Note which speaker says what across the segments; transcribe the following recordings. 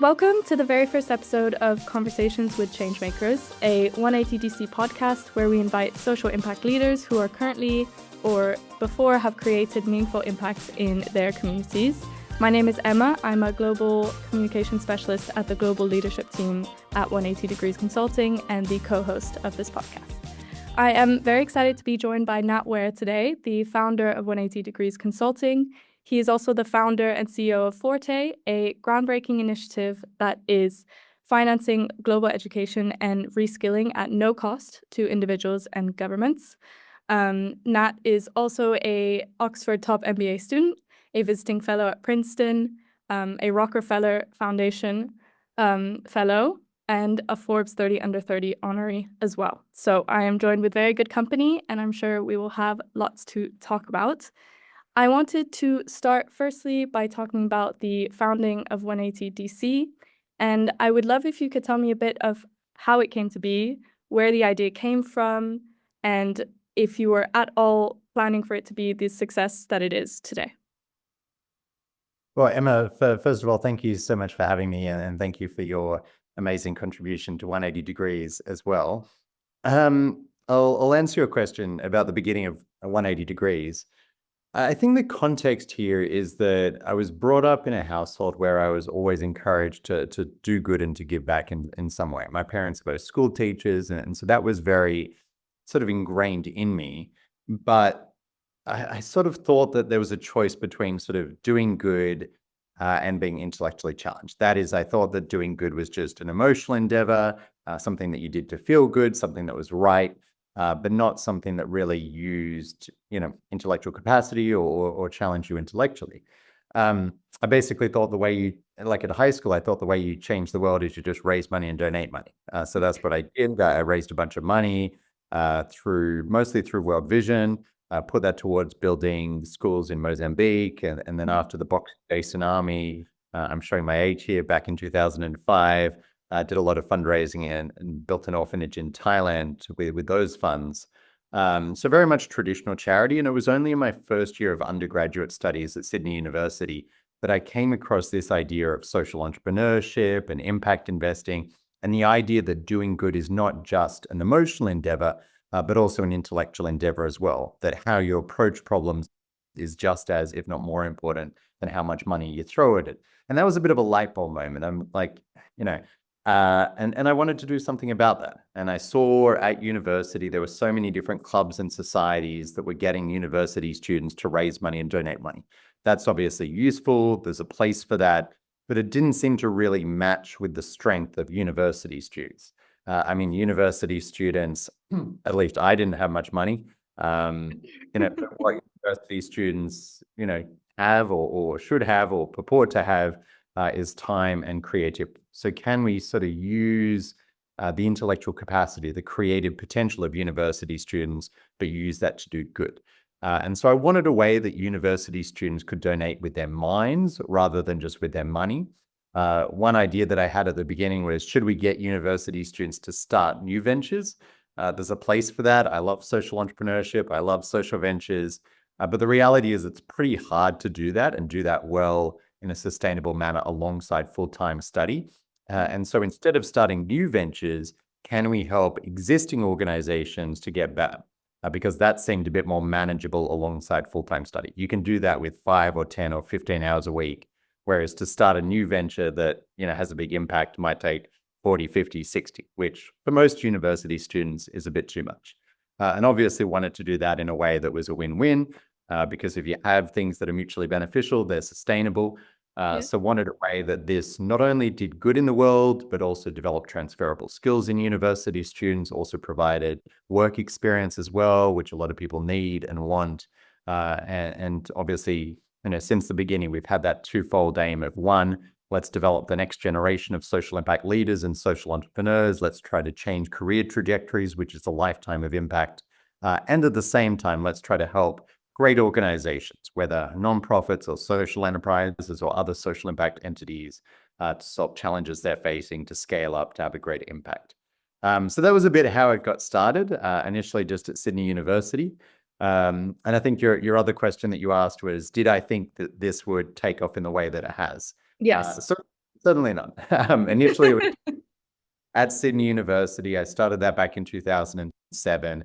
Speaker 1: Welcome to the very first episode of Conversations with Changemakers, a 180DC podcast where we invite social impact leaders who are currently or before have created meaningful impacts in their communities. My name is Emma. I'm a global communication specialist at the global leadership team at 180 Degrees Consulting and the co-host of this podcast. I am very excited to be joined by Nat Ware today, the founder of 180 Degrees Consulting. He is also the founder and CEO of Forte, a groundbreaking initiative that is financing global education and reskilling at no cost to individuals and governments. Nat is also a Oxford top MBA student, a visiting fellow at Princeton, a Rockefeller Foundation fellow, and a Forbes 30 Under 30 honoree as well. So I am joined with very good company, and I'm sure we will have lots to talk about. I wanted to start firstly by talking about the founding of 180 DC, and I would love if you could tell me a bit of how it came to be, where the idea came from, and if you were at all planning for it to be the success that it is today.
Speaker 2: Well, Emma, first of all, thank you so much for having me, and thank you for your amazing contribution to 180 Degrees as well. I'll answer your question about the beginning of 180 Degrees. I think the context here is that I was brought up in a household where I was always encouraged to do good and to give back in some way. My parents were both school teachers, and so that was very sort of ingrained in me. But I sort of thought that there was a choice between sort of doing good and being intellectually challenged. That is, I thought that doing good was just an emotional endeavor, something that you did to feel good, something that was right, but not something that really used, intellectual capacity or challenged you intellectually. I basically thought the way you, like at high school, I thought the way you change the world is you just raise money and donate money. So that's what I did. I raised a bunch of money mostly through World Vision. Put that towards building schools in Mozambique, and then after the Boxing Day tsunami, I'm showing my age here, back in 2005, did a lot of fundraising and built an orphanage in Thailand with those funds. So very much traditional charity, and it was only in my first year of undergraduate studies at Sydney University that I came across this idea of social entrepreneurship and impact investing, and the idea that doing good is not just an emotional endeavor, but also an intellectual endeavor as well, that how you approach problems is just as, if not more important than how much money you throw at it. And that was a bit of a light bulb moment. I'm like, and I wanted to do something about that. And I saw at university, there were so many different clubs and societies that were getting university students to raise money and donate money. That's obviously useful. There's a place for that, but it didn't seem to really match with the strength of university students. University students, at least I didn't have much money. But what university students, have or should have or purport to have is time and creativity. So can we sort of use the intellectual capacity, the creative potential of university students, but use that to do good? And so I wanted a way that university students could donate with their minds rather than just with their money. One idea that I had at the beginning was, should we get university students to start new ventures? There's a place for that. I love social entrepreneurship. I love social ventures. But the reality is it's pretty hard to do that and do that well in a sustainable manner alongside full-time study. And so instead of starting new ventures, can we help existing organizations to get better? Because that seemed a bit more manageable alongside full-time study. You can do that with 5 or 10 or 15 hours a week. Whereas to start a new venture that has a big impact might take 40, 50, 60, which for most university students is a bit too much. And obviously wanted to do that in a way that was a win-win, because if you have things that are mutually beneficial, they're sustainable. So wanted a way that this not only did good in the world, but also developed transferable skills in university students, also provided work experience as well, which a lot of people need and want. And obviously, since the beginning, we've had that twofold aim of, one, let's develop the next generation of social impact leaders and social entrepreneurs. Let's try to change career trajectories, which is a lifetime of impact. And at the same time, let's try to help great organizations, whether nonprofits or social enterprises or other social impact entities, to solve challenges they're facing, to scale up, to have a great impact. So that was a bit how it got started, initially just at Sydney University. And I think your other question that you asked was, did I think that this would take off in the way that it has?
Speaker 1: Yes.
Speaker 2: So certainly not. Initially, it was at Sydney University. I started that back in 2007.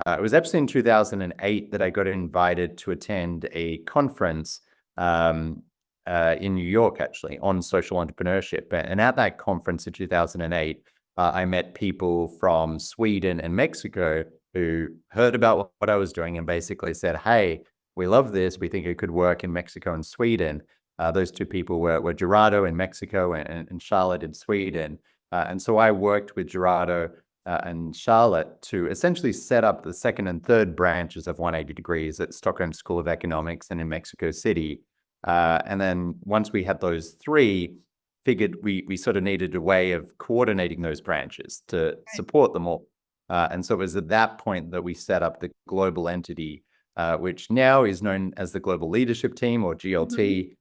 Speaker 2: It was actually in 2008 that I got invited to attend a conference in New York, actually, on social entrepreneurship. And at that conference in 2008, I met people from Sweden and Mexico who heard about what I was doing and basically said, hey, we love this. We think it could work in Mexico and Sweden. Those two people were Gerardo in Mexico and Charlotte in Sweden. And so I worked with Gerardo and Charlotte to essentially set up the second and third branches of 180 Degrees at Stockholm School of Economics and in Mexico City. And then once we had those three, figured we sort of needed a way of coordinating those branches to support them all. And so it was at that point that we set up the global entity, which now is known as the Global Leadership Team, or GLT.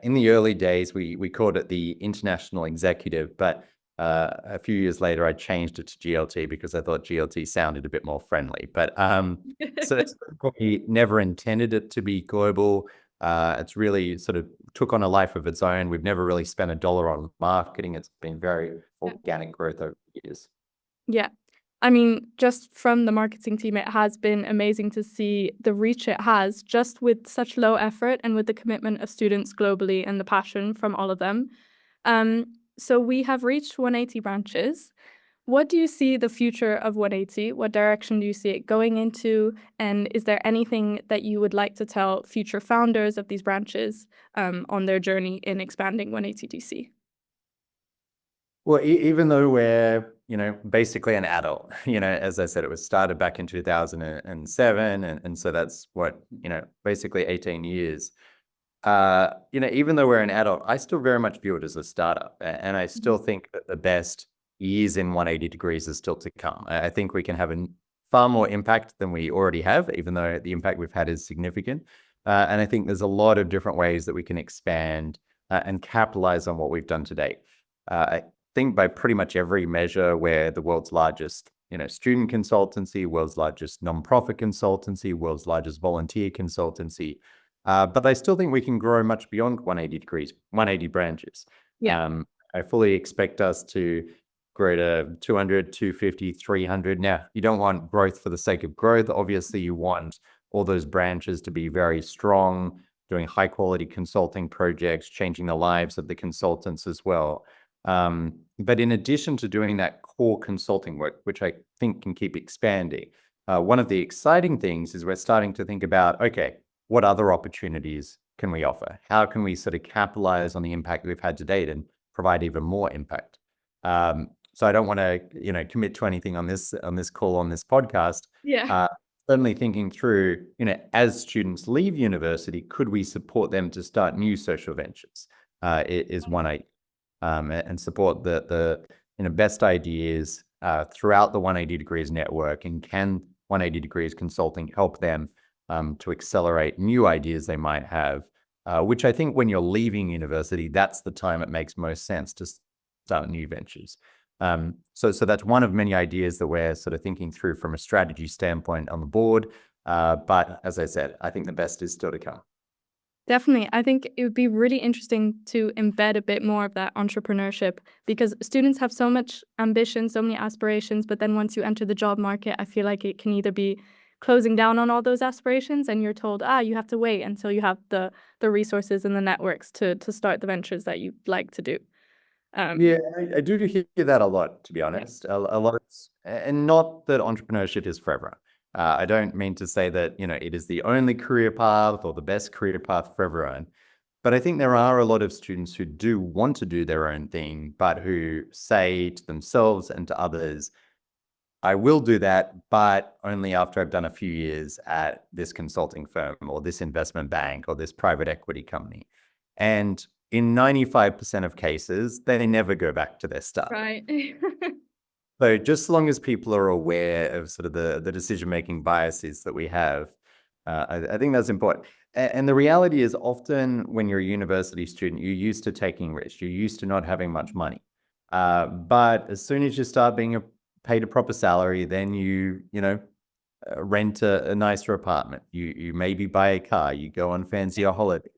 Speaker 2: In the early days, we called it the International Executive, but a few years later, I changed it to GLT because I thought GLT sounded a bit more friendly. But so it's probably never intended it to be global. It's really sort of took on a life of its own. We've never really spent $1 on marketing. It's been very organic growth over the years.
Speaker 1: Yeah. I mean, just from the marketing team, it has been amazing to see the reach it has just with such low effort and with the commitment of students globally and the passion from all of them. So we have reached 180 branches. What do you see the future of 180? What direction do you see it going into? And is there anything that you would like to tell future founders of these branches on their journey in expanding 180 DC?
Speaker 2: Well, even though we're, basically an adult, as I said, it was started back in 2007. And so that's what, basically 18 years. Even though we're an adult, I still very much view it as a startup. And I still think that the best years in 180 Degrees is still to come. I think we can have a far more impact than we already have, even though the impact we've had is significant. And I think there's a lot of different ways that we can expand and capitalize on what we've done to date. I think by pretty much every measure, we're the world's largest, student consultancy, world's largest nonprofit consultancy, world's largest volunteer consultancy. But I still think we can grow much beyond 180 Degrees, 180 branches.
Speaker 1: Yeah.
Speaker 2: I fully expect us to grow to 200, 250, 300. Now, you don't want growth for the sake of growth. Obviously, you want all those branches to be very strong, doing high quality consulting projects, changing the lives of the consultants as well. But in addition to doing that core consulting work, which I think can keep expanding, one of the exciting things is we're starting to think about, okay, what other opportunities can we offer? How can we sort of capitalize on the impact we've had to date and provide even more impact? So I don't want to, commit to anything on this call, on this podcast.
Speaker 1: Yeah.
Speaker 2: Certainly thinking through, as students leave university, could we support them to start new social ventures? Is one and support the best ideas throughout the 180 Degrees network, and can 180 Degrees Consulting help them to accelerate new ideas they might have, which I think when you're leaving university, that's the time it makes most sense to start new ventures. So that's one of many ideas that we're sort of thinking through from a strategy standpoint on the board. But as I said, I think the best is still to come.
Speaker 1: Definitely. I think it would be really interesting to embed a bit more of that entrepreneurship, because students have so much ambition, so many aspirations, but then once you enter the job market, I feel like it can either be closing down on all those aspirations and you're told, you have to wait until you have the resources and the networks to start the ventures that you'd like to do.
Speaker 2: Yeah, I do hear that a lot, to be honest. A lot, and not that entrepreneurship is for everyone. I don't mean to say that, it is the only career path or the best career path for everyone. But I think there are a lot of students who do want to do their own thing, but who say to themselves and to others, I will do that, but only after I've done a few years at this consulting firm or this investment bank or this private equity company. And in 95% of cases, they never go back to their start.
Speaker 1: Right.
Speaker 2: So just as long as people are aware of sort of the decision-making biases that we have, I think that's important. And the reality is, often when you're a university student, you're used to taking risks. You're used to not having much money. But as soon as you start being paid a proper salary, then you rent a nicer apartment. You maybe buy a car. You go on fancier holidays.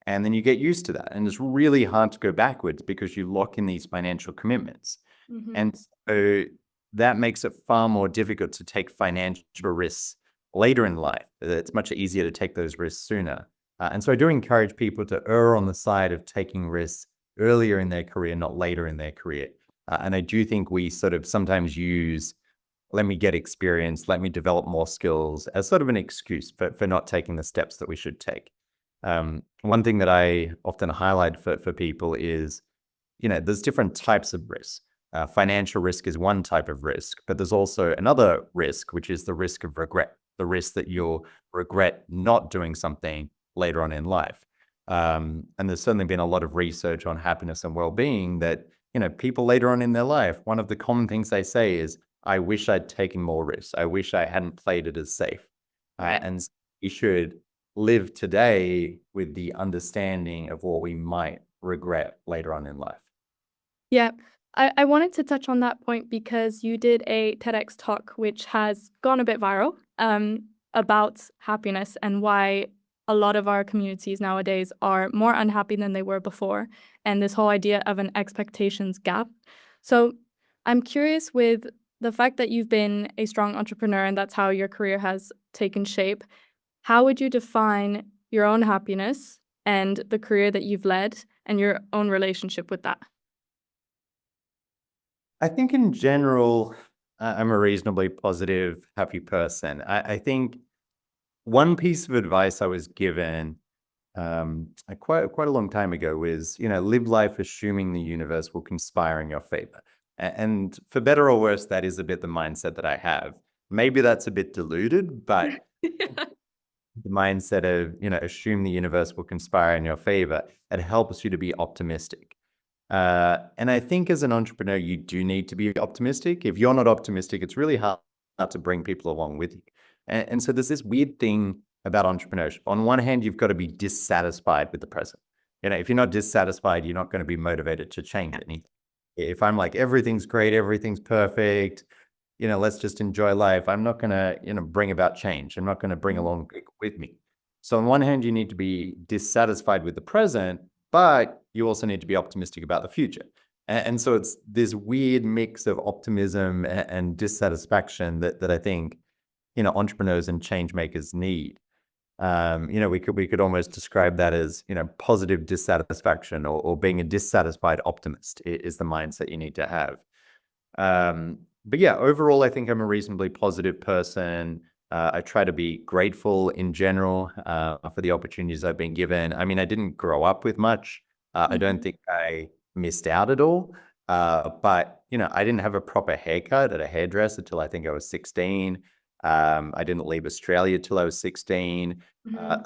Speaker 2: And then you get used to that. And it's really hard to go backwards because you lock in these financial commitments.
Speaker 1: Mm-hmm.
Speaker 2: And so that makes it far more difficult to take financial risks later in life. It's much easier to take those risks sooner. And so I do encourage people to err on the side of taking risks earlier in their career, not later in their career. And I do think we sort of sometimes use, let me get experience, let me develop more skills as sort of an excuse for not taking the steps that we should take. One thing that I often highlight for people is, there's different types of risks. Financial risk is one type of risk, but there's also another risk, which is the risk of regret, the risk that you'll regret not doing something later on in life. And there's certainly been a lot of research on happiness and well-being that, people later on in their life, one of the common things they say is, I wish I'd taken more risks. I wish I hadn't played it as safe.
Speaker 1: Yeah.
Speaker 2: And we should live today with the understanding of what we might regret later on in life.
Speaker 1: Yeah. I wanted to touch on that point because you did a TEDx talk which has gone a bit viral about happiness and why a lot of our communities nowadays are more unhappy than they were before, and this whole idea of an expectations gap. So I'm curious, with the fact that you've been a strong entrepreneur and that's how your career has taken shape, how would you define your own happiness and the career that you've led and your own relationship with that?
Speaker 2: I think in general, I'm a reasonably positive, happy person. I think one piece of advice I was given quite a long time ago was, live life assuming the universe will conspire in your favor. And for better or worse, that is a bit the mindset that I have. Maybe that's a bit diluted, but
Speaker 1: Yeah.
Speaker 2: the mindset of, assume the universe will conspire in your favor, it helps you to be optimistic. And I think as an entrepreneur, you do need to be optimistic. If you're not optimistic, it's really hard to bring people along with you. And so there's this weird thing about entrepreneurship. On one hand, you've got to be dissatisfied with the present. If you're not dissatisfied, you're not going to be motivated to change anything. If I'm like, everything's great, everything's perfect, let's just enjoy life, I'm not going to, bring about change. I'm not going to bring along people with me. So on one hand, you need to be dissatisfied with the present, but you also need to be optimistic about the future. And so it's this weird mix of optimism and dissatisfaction that I think, entrepreneurs and change makers need. We could almost describe that as, positive dissatisfaction, or being a dissatisfied optimist is the mindset you need to have. But yeah, overall, I think I'm a reasonably positive person. I try to be grateful in general for the opportunities I've been given. I mean, I didn't grow up with much. I don't think I missed out at all. But, I didn't have a proper haircut at a hairdresser till I think I was 16. I didn't leave Australia till I was 16.
Speaker 1: Mhm.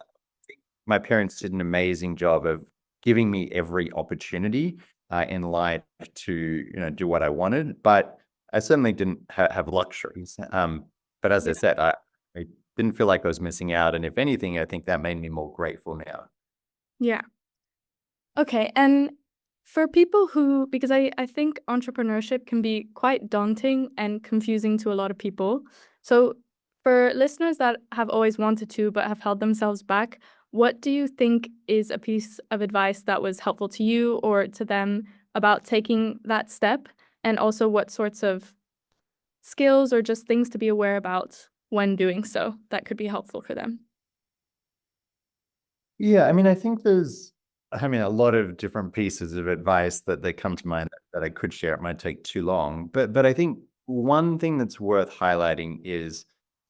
Speaker 2: My parents did an amazing job of giving me every opportunity in life to, do what I wanted. But I certainly didn't have luxuries. But as I
Speaker 1: Yeah.
Speaker 2: said, I didn't feel like I was missing out. And if anything, I think that made me more grateful now.
Speaker 1: Yeah. Okay. And for people who, because I think entrepreneurship can be quite daunting and confusing to a lot of people. So for listeners that have always wanted to but have held themselves back, what do you think is a piece of advice that was helpful to you or to them about taking that step? And also what sorts of skills or just things to be aware about when doing so that could be helpful for them?
Speaker 2: Yeah, I mean, I think there's, a lot of different pieces of advice that come to mind that I could share. It might take too long, but I think one thing that's worth highlighting is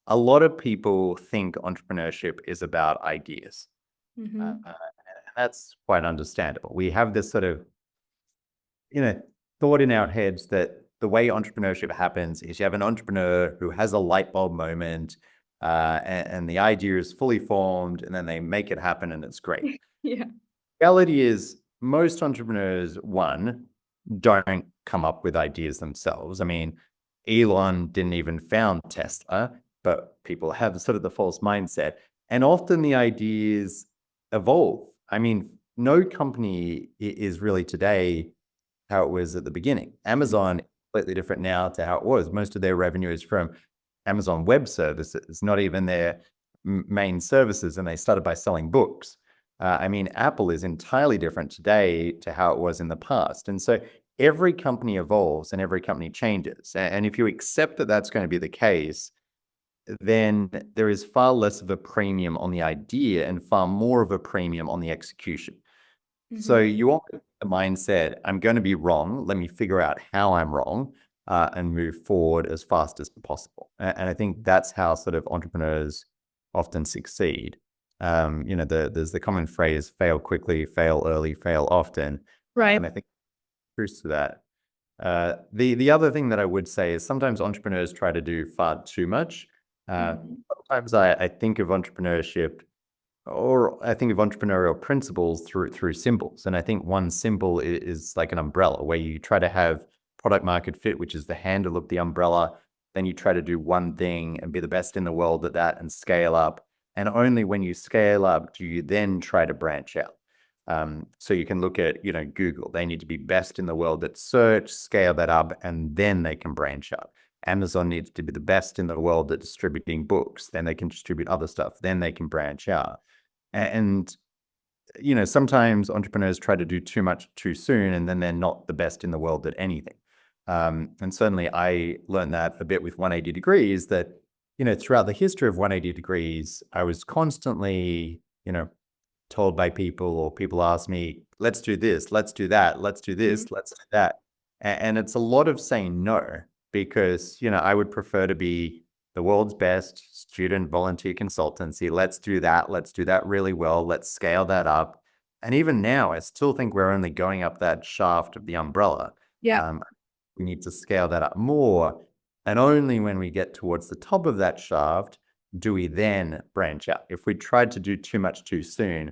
Speaker 2: a lot of people think entrepreneurship is about ideas.
Speaker 1: Mm-hmm.
Speaker 2: And that's quite understandable. We have this sort of, you know, thought in our heads that the way entrepreneurship happens is you have an entrepreneur who has a light bulb moment, and the idea is fully formed, and then they make it happen, and it's great.
Speaker 1: Yeah.
Speaker 2: Reality is most entrepreneurs, one, don't come up with ideas themselves. I mean, Elon didn't even found Tesla, but people have sort of the false mindset. And often the ideas evolve. I mean, no company is really today how it was at the beginning. Amazon is completely different now to how it was. Most of their revenue is from Amazon Web Services, not even their main services, and they started by selling books. I mean, Apple is entirely different today to how it was in the past. And so every company evolves and every company changes. And if you accept that that's going to be the case, then there is far less of a premium on the idea and far more of a premium on the execution. So
Speaker 1: Hmm.
Speaker 2: you want the mindset, I'm going to be wrong. Let me figure out how I'm wrong and move forward as fast as possible. And I think that's how sort of entrepreneurs often succeed. There's the common phrase, fail quickly, fail early, fail often.
Speaker 1: Right.
Speaker 2: And I think truth to that. The other thing that I would say is sometimes entrepreneurs try to do far too much.
Speaker 1: Mhm.
Speaker 2: Sometimes I think of entrepreneurship or I think of entrepreneurial principles through symbols. And I think one symbol is like an umbrella where you try to have product market fit, which is the handle of the umbrella. Then you try to do one thing and be the best in the world at that and scale up. And only when you scale up do you then try to branch out. So you can look at, Google. They need to be best in the world at search, scale that up, and then they can branch out. Amazon needs to be the best in the world at distributing books. Then they can distribute other stuff. Then they can branch out. And, sometimes entrepreneurs try to do too much too soon, and then they're not the best in the world at anything. And certainly I learned that a bit with 180 degrees that, throughout the history of 180 degrees, I was constantly, told by people or people ask me, let's do this, let's do that, let's do
Speaker 1: Mhm.
Speaker 2: this, let's do that. And it's a lot of saying no because, I would prefer to be the world's best student volunteer consultancy. Let's do that. Let's do that really well. Let's scale that up. And even now, I still think we're only going up that shaft of the umbrella.
Speaker 1: Yeah.
Speaker 2: Um, we need to scale that up more. And only when we get towards the top of that shaft do we then branch out. If we tried to do too much too soon,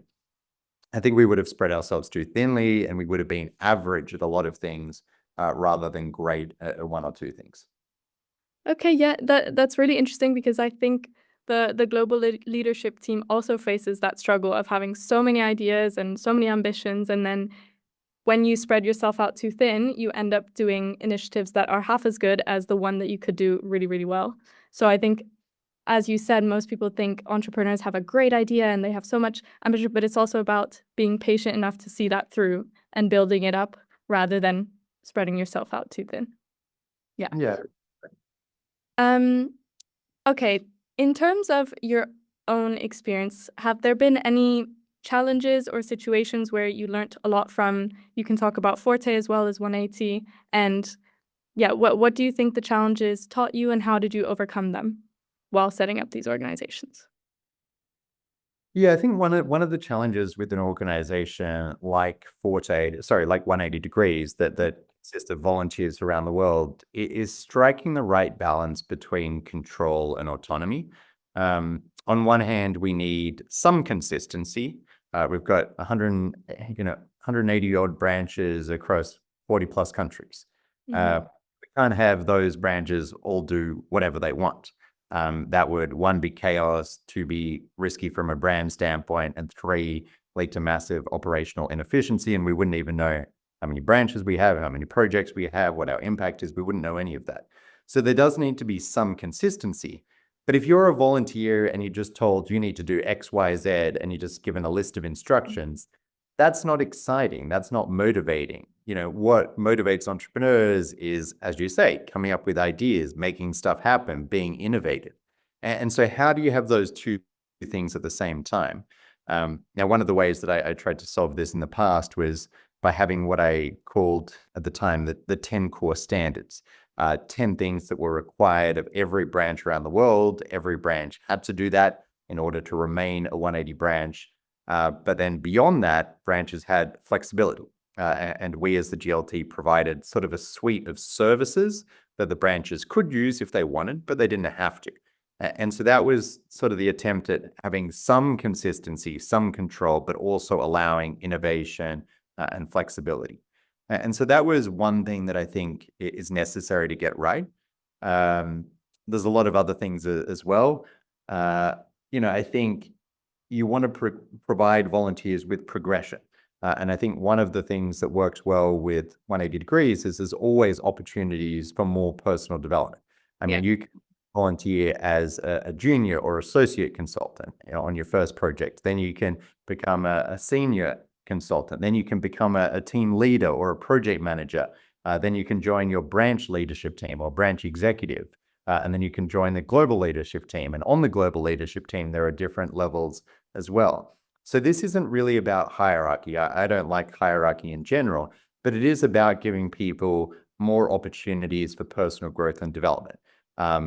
Speaker 2: I think we would have spread ourselves too thinly and we would have been average at a lot of things rather than great at one or two things.
Speaker 1: Okay, yeah, that's really interesting because I think the global leadership team also faces that struggle of having so many ideas and so many ambitions, and then when you spread yourself out too thin, you end up doing initiatives that are half as good as the one that you could do really, really well. So I think, as you said, most people think entrepreneurs have a great idea and they have so much ambition, but it's also about being patient enough to see that through and building it up rather than spreading yourself out too thin. Yeah.
Speaker 2: Yeah.
Speaker 1: Um, okay. In terms of your own experience, have there been any challenges or situations where you learnt a lot from? You can talk about Forte as well as 180. And yeah, what do you think the challenges taught you and how did you overcome them while setting up these organizations?
Speaker 2: Yeah, I think one of the challenges with an organization like like 180 Degrees that consists of volunteers around the world is striking the right balance between control and autonomy. On one hand, we need some consistency. We've got 180 odd branches across 40 plus countries.
Speaker 1: Mm-hmm.
Speaker 2: We can't have those branches all do whatever they want. That would, one, be chaos, two, be risky from a brand standpoint, and three, lead to massive operational inefficiency. And we wouldn't even know how many branches we have, how many projects we have, what our impact is. We wouldn't know any of that. So there does need to be some consistency. But if you're a volunteer and you're just told you need to do X, Y, Z, and you're just given a list of instructions, that's not exciting. That's not motivating. What motivates entrepreneurs is, as you say, coming up with ideas, making stuff happen, being innovative. And so how do you have those two things at the same time? Now, one of the ways that I tried to solve this in the past was by having what I called at the time the 10 core standards, 10 things that were required of every branch around the world. Every branch had to do that in order to remain a 180 branch. But then beyond that, branches had flexibility. And we as the GLT provided sort of a suite of services that the branches could use if they wanted, but they didn't have to. And so that was sort of the attempt at having some consistency, some control, but also allowing innovation and flexibility. And so that was one thing that I think is necessary to get right. Um, there's a lot of other things as well. I think you want to provide volunteers with progression. And I think one of the things that works well with 180 Degrees is there's always opportunities for more personal development. I
Speaker 1: Yeah.
Speaker 2: mean, you volunteer as a junior or associate consultant, on your first project. Then you can become a senior consultant. Then you can become a team leader or a project manager. Then you can join your branch leadership team or branch executive. And then you can join the global leadership team. And on the global leadership team, there are different levels as well. So this isn't really about hierarchy. I don't like hierarchy in general, but it is about giving people more opportunities for personal growth and development.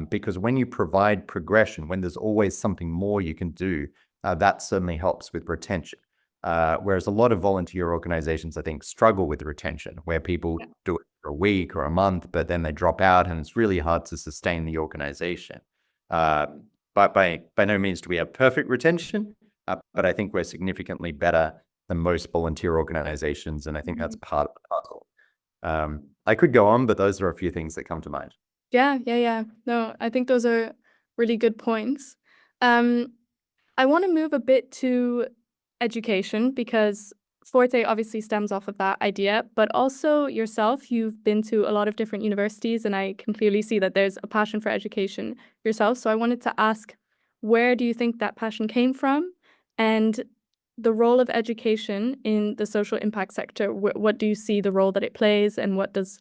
Speaker 2: Because when you provide progression, when there's always something more you can do, that certainly helps with retention. Whereas a lot of volunteer organizations, I think, struggle with retention, where people do it for a week or a month, but then they drop out, and it's really hard to sustain the organization. But by no means do we have perfect retention, but I think we're significantly better than most volunteer organizations, and I think that's part of the puzzle. I could go on, but those are a few things that come to mind.
Speaker 1: Yeah. No, I think those are really good points. I want to move a bit to education because Forte obviously stems off of that idea, but also yourself, you've been to a lot of different universities, and I can clearly see that there's a passion for education yourself. So I wanted to ask, where do you think that passion came from? And the role of education in the social impact sector, what do you see the role that it plays, and what's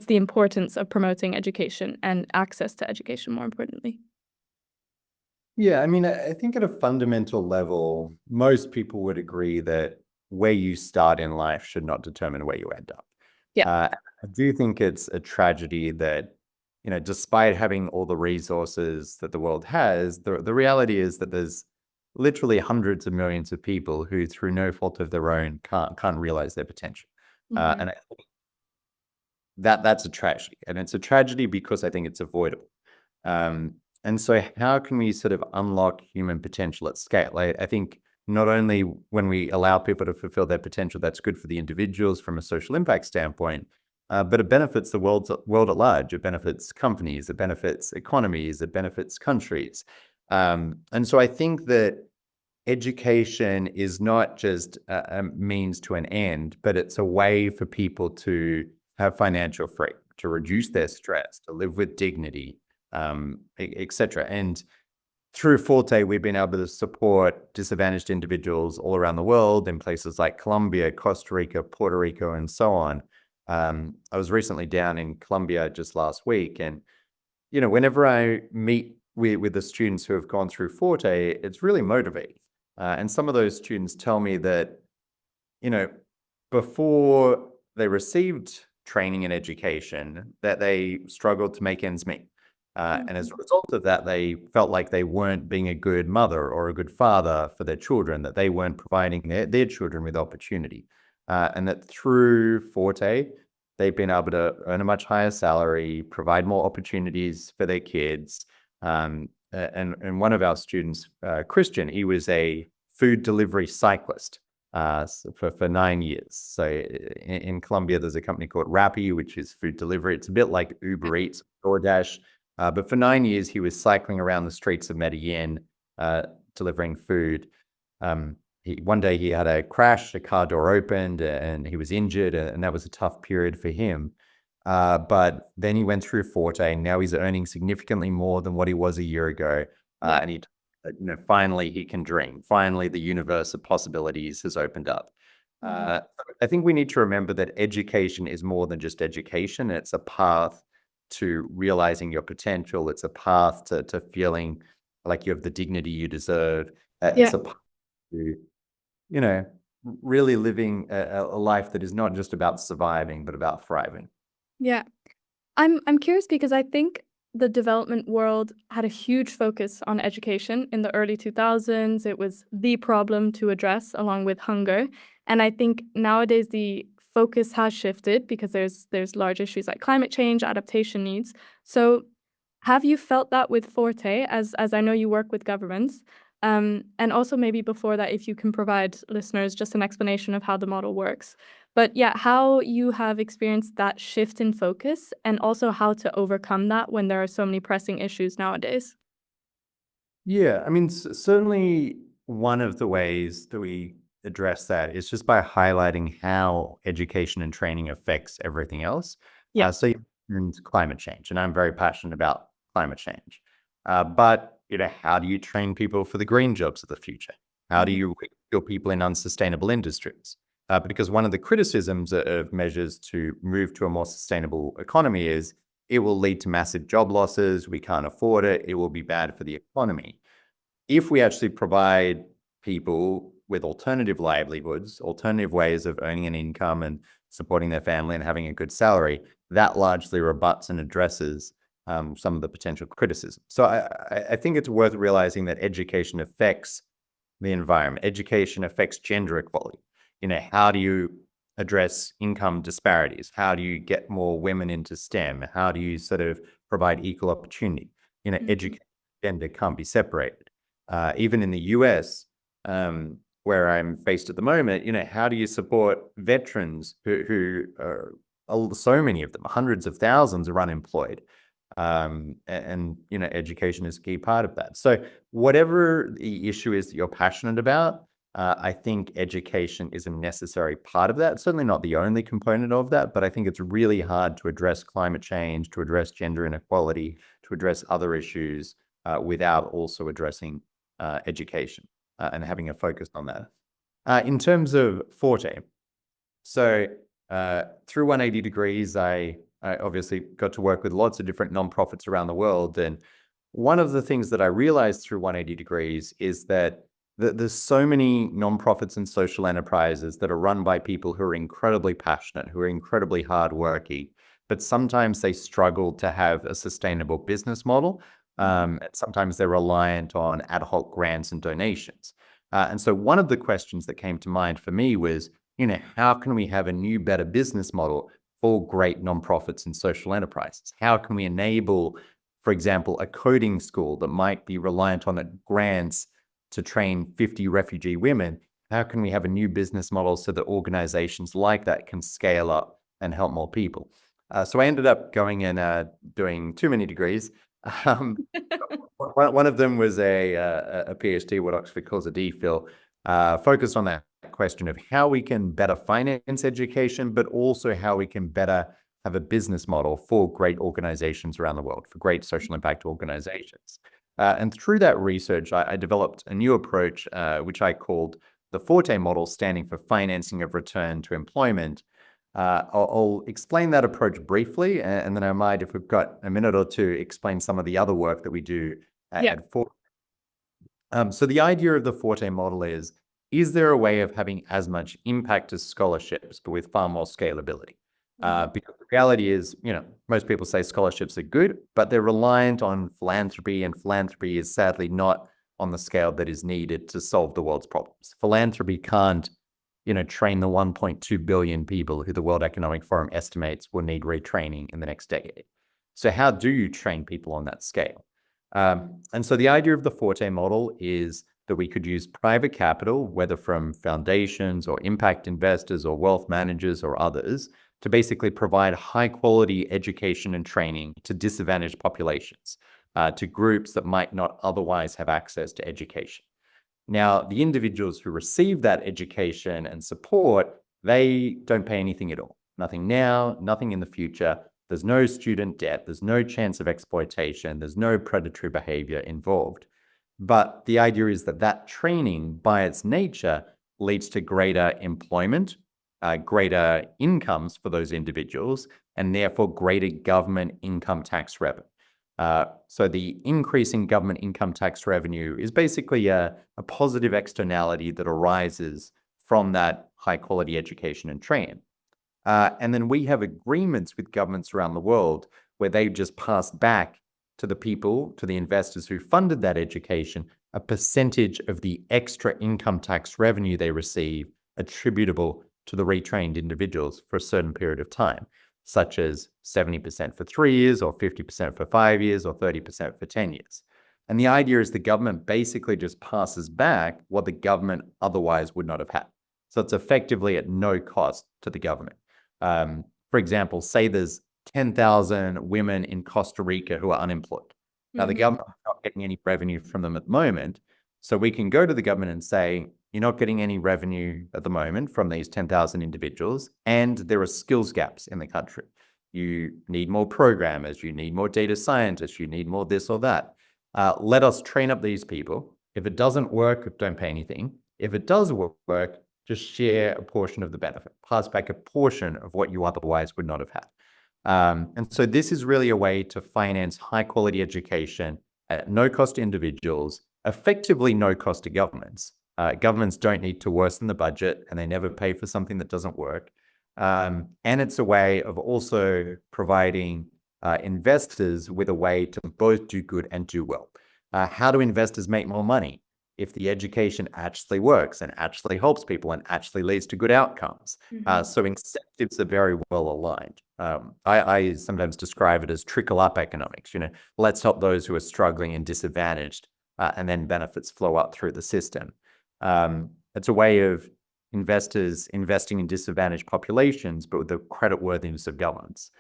Speaker 1: the importance of promoting education and access to education, more importantly?
Speaker 2: Yeah, I mean, I think at a fundamental level, most people would agree that where you start in life should not determine where you end up.
Speaker 1: Yeah.
Speaker 2: I do think it's a tragedy that, despite having all the resources that the world has, the reality is that there's literally hundreds of millions of people who, through no fault of their own, can't realize their potential. And I think that's a tragedy, and it's a tragedy because I think it's avoidable. And so how can we sort of unlock human potential at scale? I think not only when we allow people to fulfill their potential, that's good for the individuals from a social impact standpoint, but it benefits the world at large. It benefits companies, it benefits economies, it benefits countries. And so I think that education is not just a means to an end, but it's a way for people to have financial freedom, to reduce their stress, to live with dignity, etc. And through Forte, we've been able to support disadvantaged individuals all around the world in places like Colombia, Costa Rica, Puerto Rico, and so on. I was recently down in Colombia just last week, and whenever I meet with the students who have gone through Forte, it's really motivating. And some of those students tell me that, before they received training and education, that they struggled to make ends meet. And as a result of that, they felt like they weren't being a good mother or a good father for their children, that they weren't providing their children with opportunity. And that through Forte, they've been able to earn a much higher salary, provide more opportunities for their kids. And one of our students, Christian, he was a food delivery cyclist for 9 years. So in Colombia, there's a company called Rappi, which is food delivery. It's a bit like Uber Eats, DoorDash. But for 9 years, he was cycling around the streets of Medellin, delivering food. One day he had a crash, the car door opened, and he was injured, and that was a tough period for him. But then he went through Forte, and now he's earning significantly more than what he was a year ago. And he, finally he can dream. Finally, the universe of possibilities has opened up. I think we need to remember that education is more than just education. It's a path to realizing your potential. It's a path to feeling like you have the dignity you deserve. It's a path to, really living a life that is not just about surviving, but about thriving.
Speaker 1: Yeah. I'm curious because I think the development world had a huge focus on education in the early 2000s. It was the problem to address along with hunger. And I think nowadays the focus has shifted because there's large issues like climate change, adaptation needs. So have you felt that with Forte, as I know you work with governments? And also maybe before that, if you can provide listeners just an explanation of how the model works. But yeah, how you have experienced that shift in focus and also how to overcome that when there are so many pressing issues nowadays.
Speaker 2: Yeah, I mean, certainly one of the ways that we address that is just by highlighting how education and training affects everything else.
Speaker 1: Yeah.
Speaker 2: So you mentioned climate change, and I'm very passionate about climate change. But how do you train people for the green jobs of the future? How do you skill people in unsustainable industries? Because one of the criticisms of measures to move to a more sustainable economy is it will lead to massive job losses. We can't afford it. It will be bad for the economy. If we actually provide people with alternative livelihoods, alternative ways of earning an income and supporting their family and having a good salary, that largely rebuts and addresses some of the potential criticism. So I think it's worth realizing that education affects the environment. Education affects gender equality. How do you address income disparities? How do you get more women into STEM? How do you sort of provide equal opportunity? Education and gender can't be separated. Even in the US, where I'm based at the moment, how do you support veterans who are, so many of them, hundreds of thousands, are unemployed? Education is a key part of that. So whatever the issue is that you're passionate about, I think education is a necessary part of that. Certainly not the only component of that, but I think it's really hard to address climate change, to address gender inequality, to address other issues without also addressing education and having a focus on that. In terms of Forte, so through 180 Degrees, I obviously got to work with lots of different nonprofits around the world. And one of the things that I realized through 180 Degrees is that there's so many nonprofits and social enterprises that are run by people who are incredibly passionate, who are incredibly hardworking, but sometimes they struggle to have a sustainable business model. And sometimes they're reliant on ad hoc grants and donations. And so one of the questions that came to mind for me was, how can we have a new, better business model for great nonprofits and social enterprises? How can we enable, for example, a coding school that might be reliant on grants to train 50 refugee women? How can we have a new business model so that organizations like that can scale up and help more people? So I ended up going and doing too many degrees. One of them was a PhD, what Oxford calls a DPhil, focused on that question of how we can better finance education, but also how we can better have a business model for great organizations around the world, for great social impact organizations. And through that research, I developed a new approach, which I called the Forte model, standing for Financing of Return to Employment. I'll explain that approach briefly, and then I might, if we've got a minute or two, explain some of the other work that we do at Forte. So the idea of the Forte model is there a way of having as much impact as scholarships, but with far more scalability? Because the reality is, most people say scholarships are good, but they're reliant on philanthropy, and philanthropy is sadly not on the scale that is needed to solve the world's problems. Philanthropy can't, train the 1.2 billion people who the World Economic Forum estimates will need retraining in the next decade. So how do you train people on that scale? And so the idea of the Forte model is that we could use private capital, whether from foundations or impact investors or wealth managers or others, to basically provide high quality education and training to disadvantaged populations, to groups that might not otherwise have access to education. Now, the individuals who receive that education and support, they don't pay anything at all. Nothing now, nothing in the future. There's no student debt. There's no chance of exploitation. There's no predatory behavior involved. But the idea is that that training, by its nature, leads to greater employment, greater incomes for those individuals, and therefore greater government income tax revenue. So the increase in government income tax revenue is basically a positive externality that arises from that high quality education and training. And then we have agreements with governments around the world where they've just passed back to the people, to the investors who funded that education, a percentage of the extra income tax revenue they receive attributable to the retrained individuals for a certain period of time, such as 70% for 3 years, or 50% for 5 years, or 30% for 10 years. And the idea is the government basically just passes back what the government otherwise would not have had. So it's effectively at no cost to the government. For example, say there's 10,000 women in Costa Rica who are unemployed. Now, the government is not getting any revenue from them at the moment. So we can go to the government and say, you're not getting any revenue at the moment from these 10,000 individuals, and there are skills gaps in the country. you need more programmers, you need more data scientists, you need more this or that. Let us train up these people. If it doesn't work, don't pay anything. If it does work, just share a portion of the benefit, pass back a portion of what you otherwise would not have had. And so this is really a way to finance high quality education at no cost to individuals, effectively no cost to governments. Governments don't need to worsen the budget, and they never pay for something that doesn't work. And it's a way of also providing investors with a way to both do good and do well. How do investors make more money? If the education actually works and actually helps people and actually leads to good outcomes. So incentives are very well aligned. I sometimes describe it as trickle-up economics. Let's help those who are struggling and disadvantaged, and then benefits flow up through the system. It's a way of investors investing in disadvantaged populations, but with the creditworthiness of governments.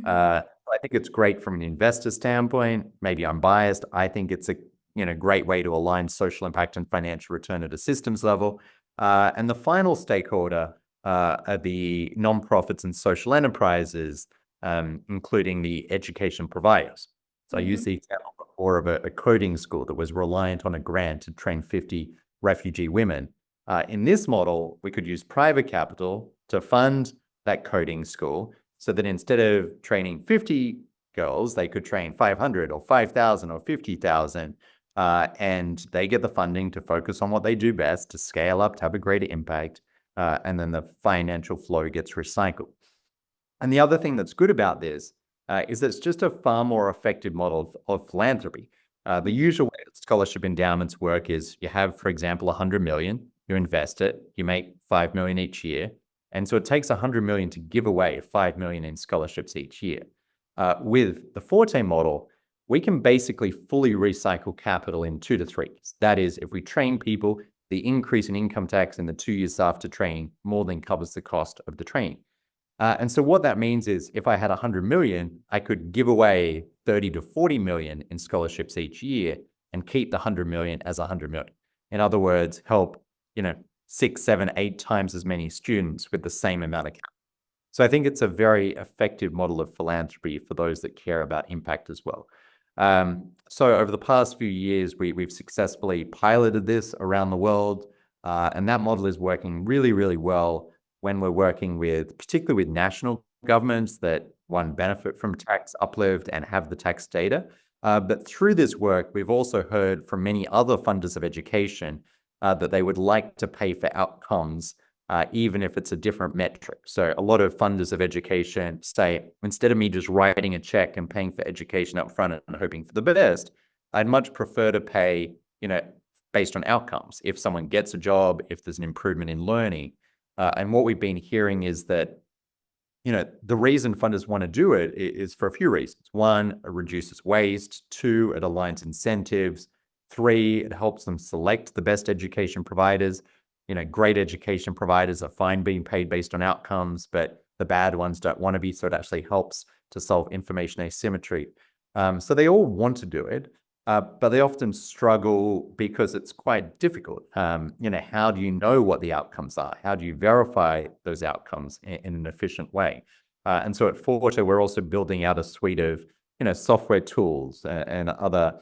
Speaker 2: I think it's great from an investor standpoint. Maybe I'm biased. I think it's a great way to align social impact and financial return at a systems level. And the final stakeholder are the nonprofits and social enterprises, including the education providers. So I use the example before of a coding school that was reliant on a grant to train 50 refugee women. In this model, we could use private capital to fund that coding school so that instead of training 50 girls, they could train 500 or 5,000 or 50,000. And they get the funding to focus on what they do best, to scale up, to have a greater impact, and then the financial flow gets recycled. And the other thing that's good about this is that it's just a far more effective model of philanthropy. The usual way that scholarship endowments work is you have, for example, 100 million, you invest it, you make 5 million each year. And so it takes 100 million to give away 5 million in scholarships each year. With the Forte model, we can basically fully recycle capital in 2 to 3 years. That is, if we train people, the increase in income tax in the 2 years after training more than covers the cost of the training. And so what that means is if I had 100 million, I could give away 30 to 40 million in scholarships each year and keep the 100 million as 100 million. In other words, help 6, 7, 8 times as many students with the same amount of capital. So I think it's a very effective model of philanthropy for those that care about impact as well. So over the past few years, we've successfully piloted this around the world, and that model is working really, really well when we're working with, particularly with national governments that benefit from tax uplift and have the tax data. But through this work, we've also heard from many other funders of education that they would like to pay for outcomes, even if it's a different metric. So a lot of funders of education say, instead of me just writing a check and paying for education up front and hoping for the best, I'd much prefer to pay, based on outcomes. If someone gets a job, if there's an improvement in learning. And what we've been hearing is that, the reason funders want to do it is for a few reasons. 1, it reduces waste. 2, it aligns incentives. 3, it helps them select the best education providers. Great education providers are fine being paid based on outcomes, but the bad ones don't want to be, so it actually helps to solve information asymmetry. So they all want to do it, but they often struggle because it's quite difficult. How do you know what the outcomes are? How do you verify those outcomes in an efficient way? And so at Forte, we're also building out a suite of, software tools and other,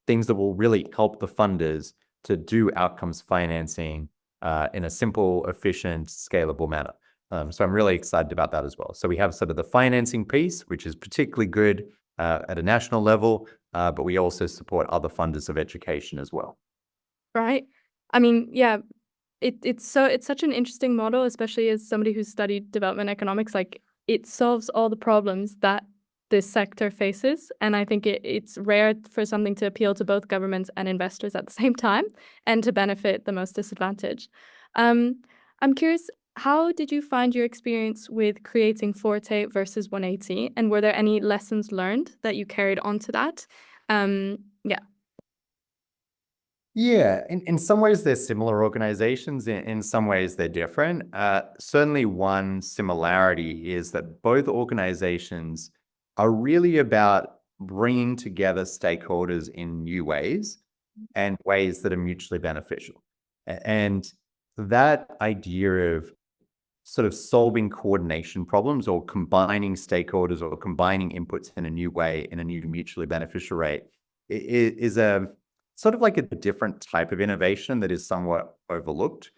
Speaker 2: things that will really help the funders to do outcomes financing in a simple, efficient, scalable manner. So I'm really excited about that as well. So we have sort of the financing piece, which is particularly good at a national level, but we also support other funders of education as well.
Speaker 1: Right. I mean, yeah, it's such an interesting model, especially as somebody who's studied development economics. Like, it solves all the problems that this sector faces, and I think it's rare for something to appeal to both governments and investors at the same time, and to benefit the most disadvantaged. I'm curious, how did you find your experience with creating Forte versus 180, and were there any lessons learned that you carried on to that? Yeah.
Speaker 2: Yeah, in some ways they're similar organizations. In some ways they're different. Certainly one similarity is that both organizations are really about bringing together stakeholders in new ways and ways that are mutually beneficial. And that idea of sort of solving coordination problems or combining stakeholders or combining inputs in a new way, in a new mutually beneficial way, is a sort of like a different type of innovation that is somewhat overlooked.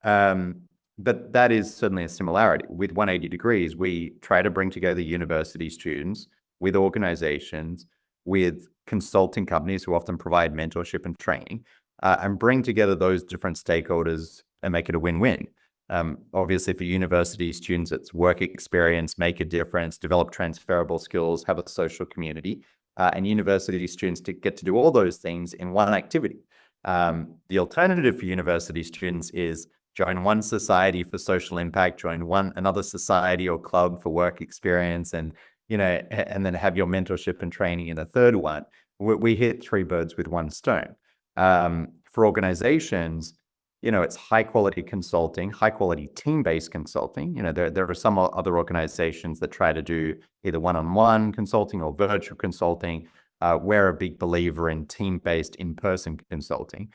Speaker 2: But that is certainly a similarity. With 180 Degrees, we try to bring together university students with organizations, with consulting companies who often provide mentorship and training, and bring together those different stakeholders and make it a win-win. Obviously, for university students, it's work experience, make a difference, develop transferable skills, have a social community, and university students to get to do all those things in one activity. The alternative for university students is join one society for social impact, join another society or club for work experience, and and then have your mentorship and training in a third one. We hit three birds with one stone. For organizations, it's high quality consulting, high quality team-based consulting. There are some other organizations that try to do either one-on-one consulting or virtual consulting. We're a big believer in team-based in-person consulting.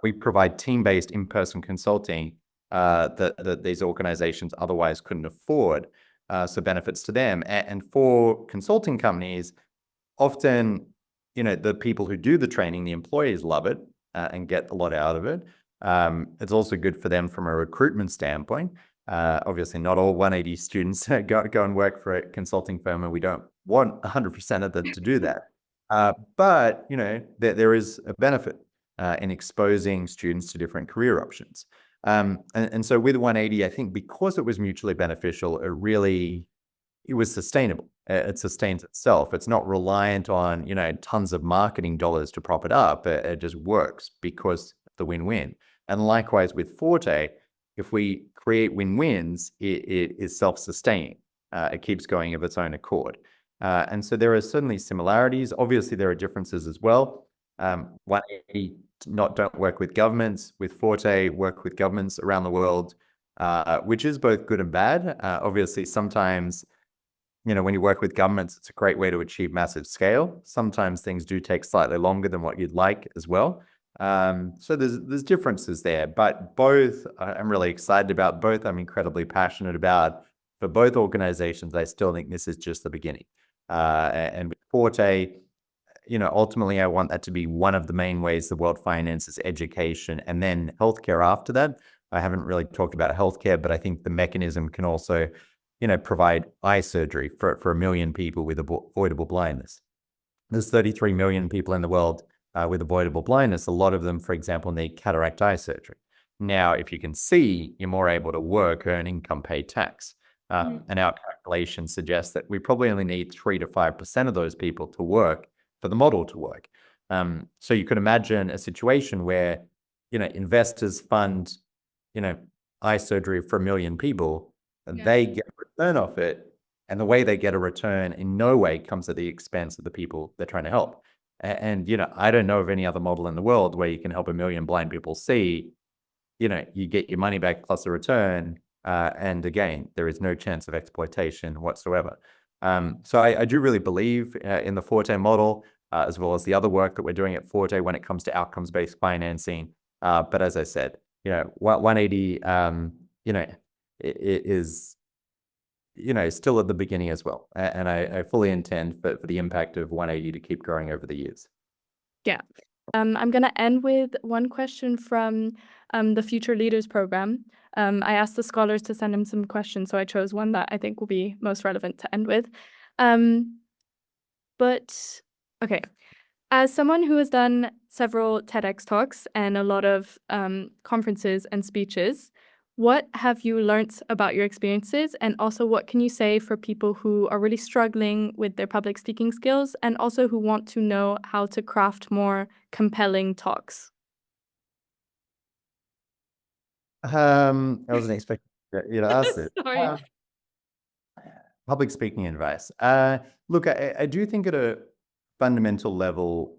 Speaker 2: We provide team-based in-person consulting that these organizations otherwise couldn't afford. So benefits to them. And for consulting companies, often, the people who do the training, the employees love it and get a lot out of it. It's also good for them from a recruitment standpoint. Obviously, not all 180 students go and work for a consulting firm, and we don't want 100% of them to do that. But, there is a benefit in exposing students to different career options. And so with 180, I think because it was mutually beneficial, it was sustainable. It sustains itself. It's not reliant on, tons of marketing dollars to prop it up. It just works because of the win-win. And likewise with Forte, if we create win-wins, it is self-sustaining. It keeps going of its own accord. And so there are certainly similarities. Obviously, there are differences as well. 180 don't work with governments. With Forte, work with governments around the world, which is both good and bad. Obviously, sometimes, when you work with governments, it's a great way to achieve massive scale. Sometimes things do take slightly longer than what you'd like as well. So there's differences there, but both I'm really excited about. Both I'm incredibly passionate about. For both organizations, I still think this is just the beginning. And with Forte, ultimately, I want that to be one of the main ways the world finances education and then healthcare after that. I haven't really talked about healthcare, but I think the mechanism can also, provide eye surgery for 1 million people with avoidable blindness. There's 33 million people in the world with avoidable blindness. A lot of them, for example, need cataract eye surgery. Now, if you can see, you're more able to work, earn income, pay tax. And our calculations suggest that we probably only need 3 to 5% of those people to work for the model to work. So you could imagine a situation where, investors fund, eye surgery for 1 million people, and they get a return off it. And the way they get a return in no way comes at the expense of the people they're trying to help. And, I don't know of any other model in the world where you can help 1 million blind people see, you get your money back plus a return. And again, there is no chance of exploitation whatsoever. So I do really believe in the Forte model, as well as the other work that we're doing at Forte when it comes to outcomes-based financing. But as I said, 180, it is, still at the beginning as well. And I fully intend for the impact of 180 to keep growing over the years.
Speaker 1: Yeah. I'm going to end with one question from the Future Leaders program. I asked the scholars to send in some questions, so I chose one that I think will be most relevant to end with. But, okay. As someone who has done several TEDx talks and a lot of conferences and speeches, what have you learnt about your experiences? And also, what can you say for people who are really struggling with their public speaking skills and also who want to know how to craft more compelling talks?
Speaker 2: I wasn't expecting you to ask this.
Speaker 1: Sorry.
Speaker 2: Public speaking advice. Look, I do think at a fundamental level,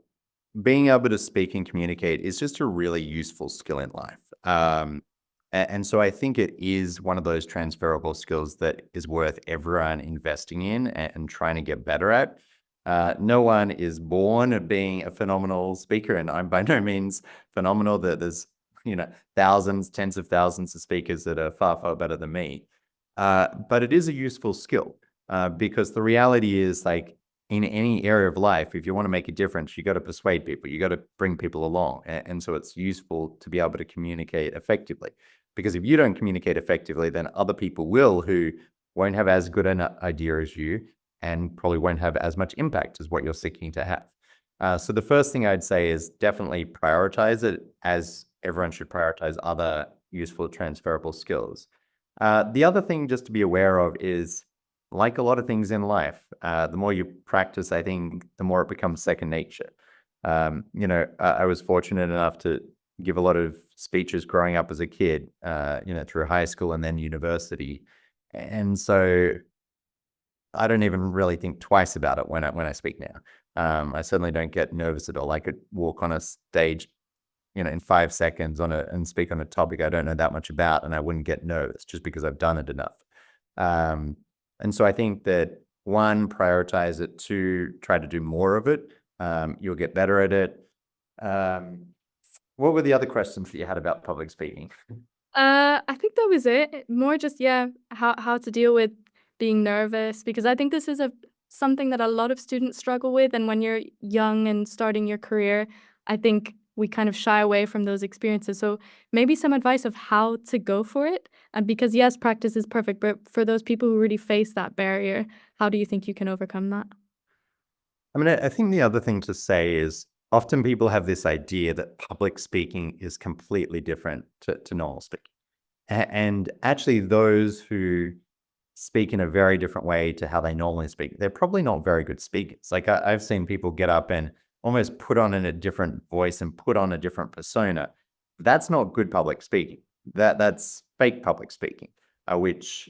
Speaker 2: being able to speak and communicate is just a really useful skill in life. And so I think it is one of those transferable skills that is worth everyone investing in and trying to get better at. No one is born being a phenomenal speaker, and I'm by no means phenomenal. There's thousands, tens of thousands of speakers that are far, far better than me. But it is a useful skill because the reality is, like, in any area of life, if you want to make a difference, you got to persuade people, you got to bring people along. And so it's useful to be able to communicate effectively. Because if you don't communicate effectively, then other people will, who won't have as good an idea as you and probably won't have as much impact as what you're seeking to have. So the first thing I'd say is definitely prioritize it, as everyone should prioritize other useful transferable skills. The other thing just to be aware of is, like a lot of things in life, the more you practice, I think, the more it becomes second nature. I was fortunate enough to give a lot of speeches growing up as a kid, through high school and then university. And so I don't even really think twice about it when I speak now. I certainly don't get nervous at all. I could walk on a stage, in 5 seconds and speak on a topic I don't know that much about, and I wouldn't get nervous just because I've done it enough. And so I think that, one, prioritize it. Two, try to do more of it. You'll get better at it. What were the other questions that you had about public speaking?
Speaker 1: I think that was it. More just, yeah, how to deal with being nervous, because I think this is something that a lot of students struggle with, and when you're young and starting your career, I think we kind of shy away from those experiences. So maybe some advice of how to go for it. And because yes, practice is perfect, but for those people who really face that barrier, how do you think you can overcome that?
Speaker 2: I mean, I think the other thing to say is, often people have this idea that public speaking is completely different to normal speaking. And actually, those who speak in a very different way to how they normally speak, they're probably not very good speakers. Like, I've seen people get up and almost put on a different voice and put on a different persona. That's not good public speaking. That's fake public speaking, which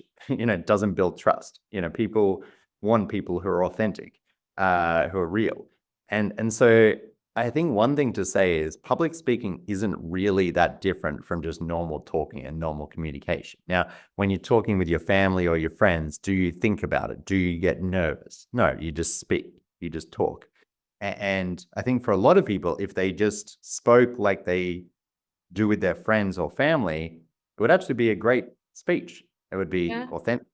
Speaker 2: doesn't build trust. People want people who are authentic, who are real, and so I think one thing to say is, public speaking isn't really that different from just normal talking and normal communication. Now, when you're talking with your family or your friends, do you think about it? Do you get nervous? No, you just speak, you just talk. And I think for a lot of people, if they just spoke like they do with their friends or family, it would actually be a great speech. It would be
Speaker 1: Yeah.
Speaker 2: authentic,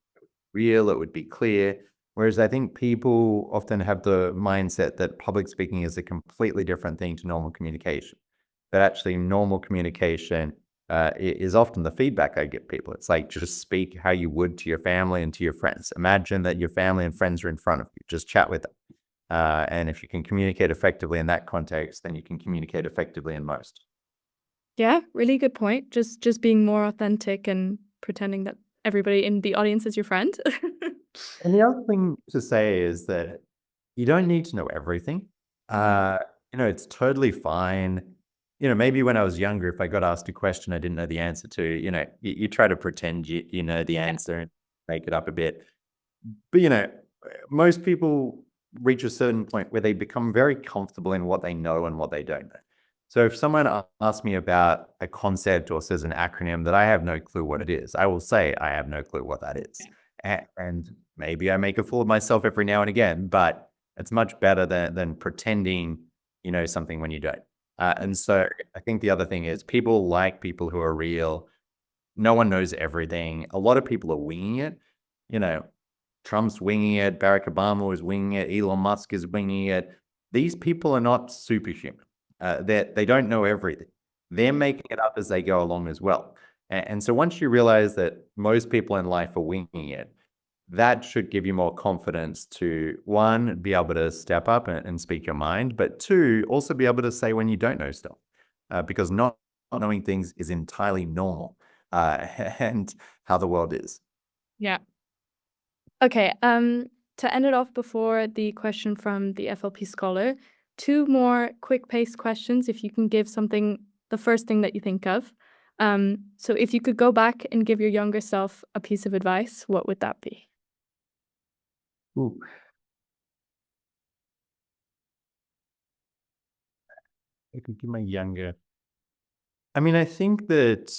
Speaker 2: real, it would be clear. Whereas I think people often have the mindset that public speaking is a completely different thing to normal communication. But actually, normal communication is often the feedback I give people. It's like, just speak how you would to your family and to your friends. Imagine that your family and friends are in front of you. Just chat with them. And if you can communicate effectively in that context, then you can communicate effectively in most.
Speaker 1: Yeah, really good point. Just being more authentic and pretending that everybody in the audience is your friend.
Speaker 2: And the other thing to say is that you don't need to know everything. Uh, it's totally fine. Maybe when I was younger, if I got asked a question I didn't know the answer to, you try to pretend you know the
Speaker 1: Yeah.
Speaker 2: answer and make it up a bit. But, most people reach a certain point where they become very comfortable in what they know and what they don't know. So if someone asks me about a concept or says an acronym that I have no clue what it is, I will say I have no clue what that is. And maybe I make a fool of myself every now and again, but it's much better than pretending you know something when you don't. And so I think the other thing is, people like people who are real. No one knows everything. A lot of people are winging it. You know, Trump's winging it. Barack Obama is winging it. Elon Musk is winging it. These people are not superhuman. They don't know everything. They're making it up as they go along as well. And so once you realize that most people in life are winging it, that should give you more confidence to, one, be able to step up and speak your mind, but two, also be able to say when you don't know stuff, because not knowing things is entirely normal, and how the world is.
Speaker 1: Yeah. Okay, to end it off before the question from the FLP scholar, two more quick-paced questions, if you can give something, the first thing that you think of. So if you could go back and give your younger self a piece of advice, what would that be?
Speaker 2: Ooh, I could give my younger. I mean, I think that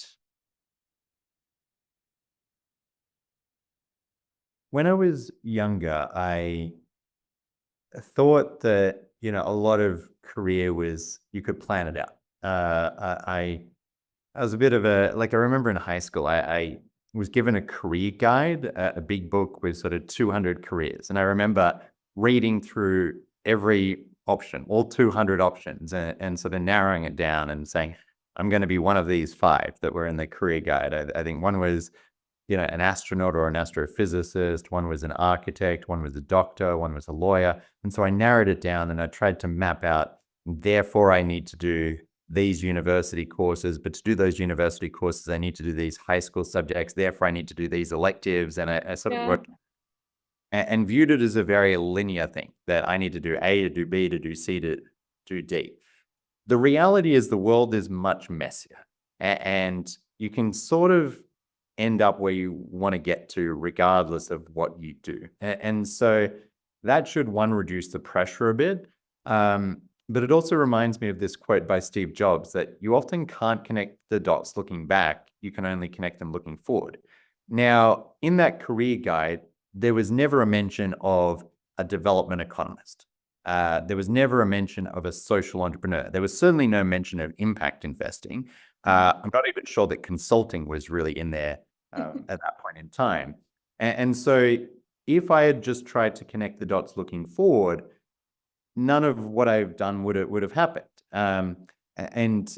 Speaker 2: when I was younger, I thought that, a lot of career was, you could plan it out. I I was a bit of a, like, I remember in high school, I was given a career guide, a big book with sort of 200 careers. And I remember reading through every option, all 200 options, and sort of narrowing it down and saying, I'm going to be one of these five that were in the career guide. I think one was, an astronaut or an astrophysicist, one was an architect, one was a doctor, one was a lawyer. And so I narrowed it down and I tried to map out, therefore I need to do these university courses, but to do those university courses, I need to do these high school subjects. Therefore, I need to do these electives. And I sort of
Speaker 1: Yeah.
Speaker 2: worked and viewed it as a very linear thing that I need to do A to do B to do C to do D. The reality is the world is much messier, and you can sort of end up where you want to get to regardless of what you do. And so that should, one, reduce the pressure a bit. But it also reminds me of this quote by Steve Jobs that you often can't connect the dots looking back. You can only connect them looking forward. Now, in that career guide, there was never a mention of a development economist. There was never a mention of a social entrepreneur. There was certainly no mention of impact investing. I'm not even sure that consulting was really in there at that point in time. And so if I had just tried to connect the dots looking forward, none of what I've done would have happened. And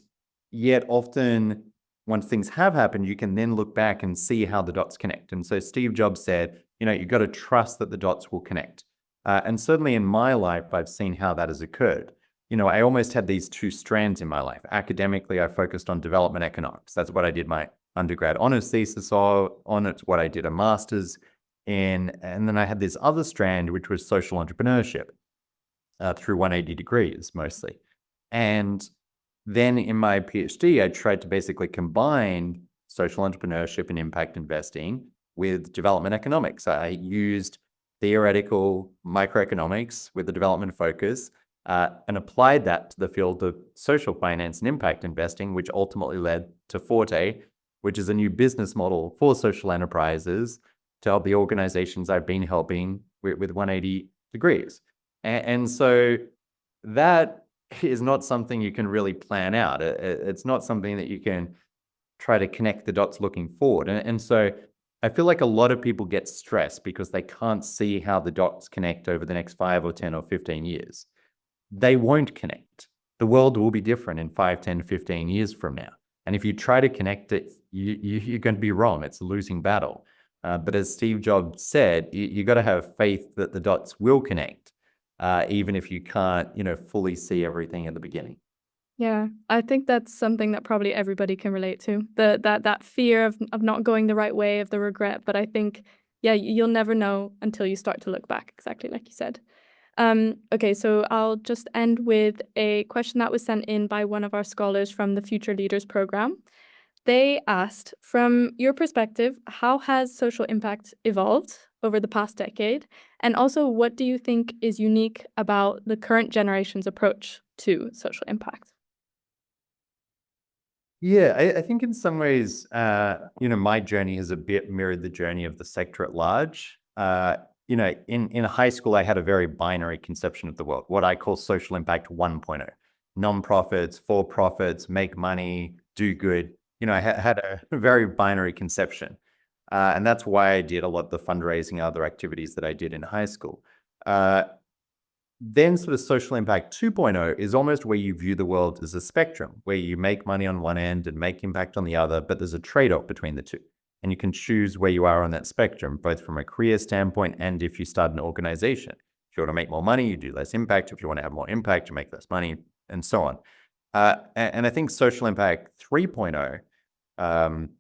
Speaker 2: yet often once things have happened, you can then look back and see how the dots connect. And so Steve Jobs said, you've got to trust that the dots will connect. And certainly in my life, I've seen how that has occurred. I almost had these two strands in my life. Academically, I focused on development economics. That's what I did my undergrad honors thesis on. It's what I did a master's in. And then I had this other strand, which was social entrepreneurship through 180 degrees mostly. And then in my PhD, I tried to basically combine social entrepreneurship and impact investing with development economics. I used theoretical microeconomics with the development focus and applied that to the field of social finance and impact investing, which ultimately led to Forte, which is a new business model for social enterprises to help the organizations I've been helping with 180 degrees. And so that is not something you can really plan out. It's not something that you can try to connect the dots looking forward. And so I feel like a lot of people get stressed because they can't see how the dots connect over the next 5 or 10 or 15 years. They won't connect. The world will be different in 5, 10, 15 years from now. And if you try to connect it, you're going to be wrong. It's a losing battle. But as Steve Jobs said, you got to have faith that the dots will connect, even if you can't, fully see everything at the beginning.
Speaker 1: Yeah, I think that's something that probably everybody can relate to. That fear of not going the right way, of the regret. But I think, yeah, you'll never know until you start to look back, exactly like you said. Okay, so I'll just end with a question that was sent in by one of our scholars from the Future Leaders program. They asked, from your perspective, how has social impact evolved over the past decade? And also, what do you think is unique about the current generation's approach to social impact?
Speaker 2: Yeah, I think in some ways, my journey has a bit mirrored the journey of the sector at large. In high school, I had a very binary conception of the world, what I call social impact 1.0. Nonprofits, for profits, make money, do good. I had a very binary conception. And that's why I did a lot of the fundraising, other activities that I did in high school. Then sort of social impact 2.0 is almost where you view the world as a spectrum, where you make money on one end and make impact on the other, but there's a trade-off between the two. And you can choose where you are on that spectrum, both from a career standpoint and if you start an organization. If you want to make more money, you do less impact. If you want to have more impact, you make less money, and so on. And I think social impact 3.0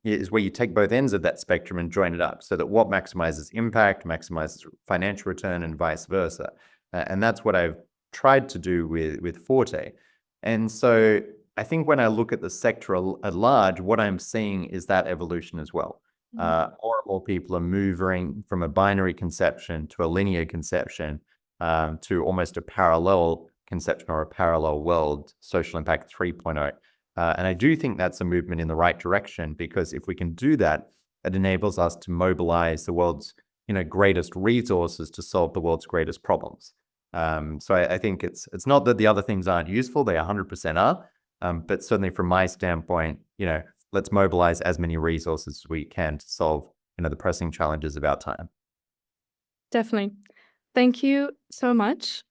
Speaker 2: is where you take both ends of that spectrum and join it up so that what maximizes impact maximizes financial return and vice versa. And that's what I've tried to do with Forte. And so I think when I look at the sector at large, what I'm seeing is that evolution as well. More and more people are moving from a binary conception to a linear conception to almost a parallel conception or a parallel world, social impact 3.0. And I do think that's a movement in the right direction, because if we can do that, it enables us to mobilize the world's greatest resources to solve the world's greatest problems. So I think it's not that the other things aren't useful; they 100% are. But certainly from my standpoint, let's mobilize as many resources as we can to solve, the pressing challenges of our time.
Speaker 1: Definitely. Thank you so much.